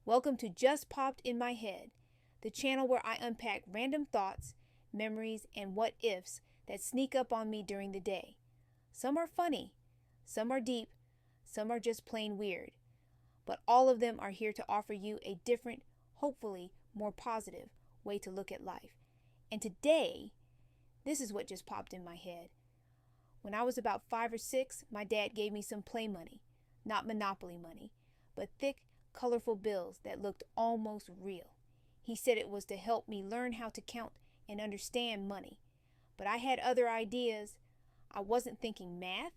Welcome to Just Popped in My Head, the channel where I unpack random thoughts, memories, and what ifs that sneak up on me during the day. Some are funny, some are deep, some are just plain weird. But all of them are here to offer you a different, hopefully more positive way to look at life. And today, this is what just popped in my head. When I was about 5 or 6, my dad gave me some play money, not Monopoly money, but thick, colorful bills that looked almost real. He said it was to help me learn how to count and understand money. But I had other ideas. I wasn't thinking math.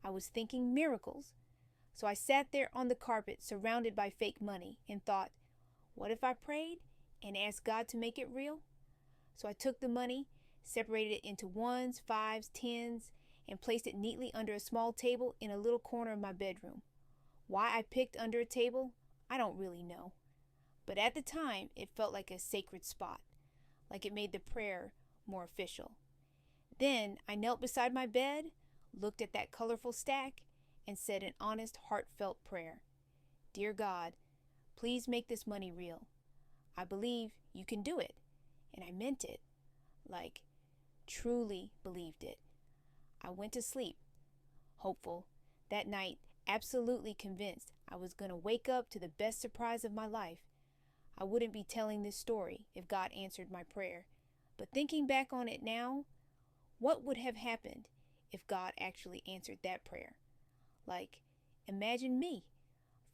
I was thinking miracles. So I sat there on the carpet surrounded by fake money and thought, what if I prayed and asked God to make it real? So I took the money, separated it into ones, fives, tens, and placed it neatly under a small table in a little corner of my bedroom. Why I picked under a table, I don't really know. But at the time, it felt like a sacred spot, like it made the prayer more official. Then I knelt beside my bed, looked at that colorful stack, and said an honest, heartfelt prayer. Dear God, please make this money real. I believe you can do it. And I meant it. Like, truly believed it. I went to sleep, hopeful, that night, absolutely convinced I was going to wake up to the best surprise of my life. I wouldn't be telling this story if God answered my prayer. But thinking back on it now, what would have happened if God actually answered that prayer? Like, imagine me,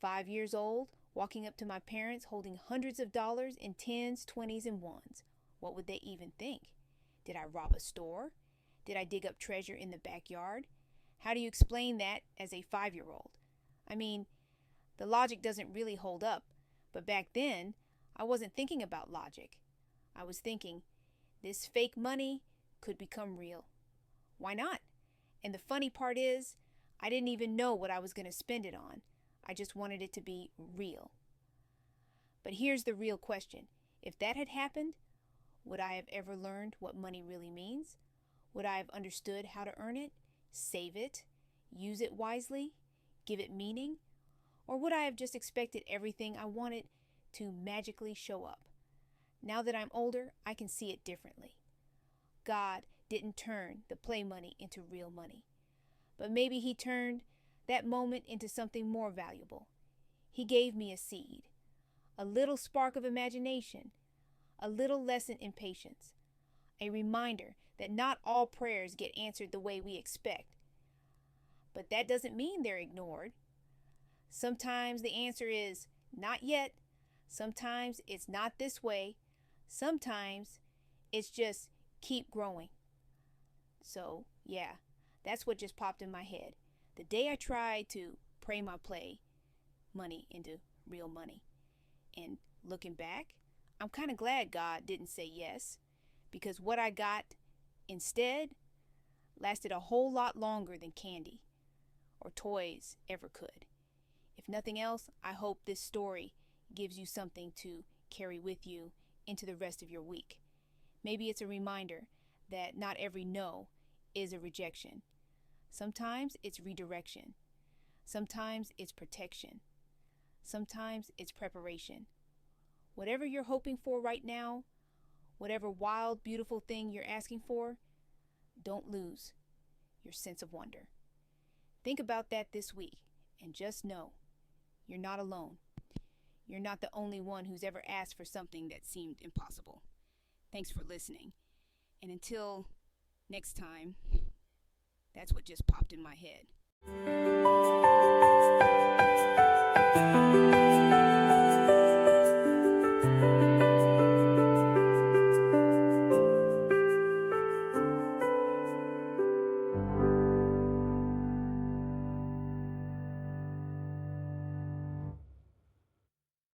5 years old, walking up to my parents holding hundreds of dollars in tens, 20s, and ones. What would they even think? Did I rob a store? Did I dig up treasure in the backyard? How do you explain that as a 5-year-old? I mean, the logic doesn't really hold up, but back then, I wasn't thinking about logic. I was thinking, this fake money could become real. Why not? And the funny part is, I didn't even know what I was going to spend it on. I just wanted it to be real. But here's the real question. If that had happened, would I have ever learned what money really means? Would I have understood how to earn it, save it, use it wisely, give it meaning? Or would I have just expected everything I wanted to magically show up? Now that I'm older, I can see it differently. God didn't turn the play money into real money. But maybe he turned that moment into something more valuable. He gave me a seed, a little spark of imagination, a little lesson in patience, a reminder that not all prayers get answered the way we expect. But that doesn't mean they're ignored. Sometimes the answer is not yet. Sometimes it's not this way. Sometimes it's just keep growing. So, yeah, that's what just popped in my head. The day I tried to pray my play money into real money. And looking back, I'm kind of glad God didn't say yes, because what I got instead lasted a whole lot longer than candy or toys ever could. If nothing else, I hope this story gives you something to carry with you into the rest of your week. Maybe it's a reminder that not every no is a rejection. Sometimes it's redirection. Sometimes it's protection. Sometimes it's preparation. Whatever you're hoping for right now, whatever wild, beautiful thing you're asking for, don't lose your sense of wonder. Think about that this week and just know you're not alone. You're not the only one who's ever asked for something that seemed impossible. Thanks for listening. And until next time, that's what just popped in my head.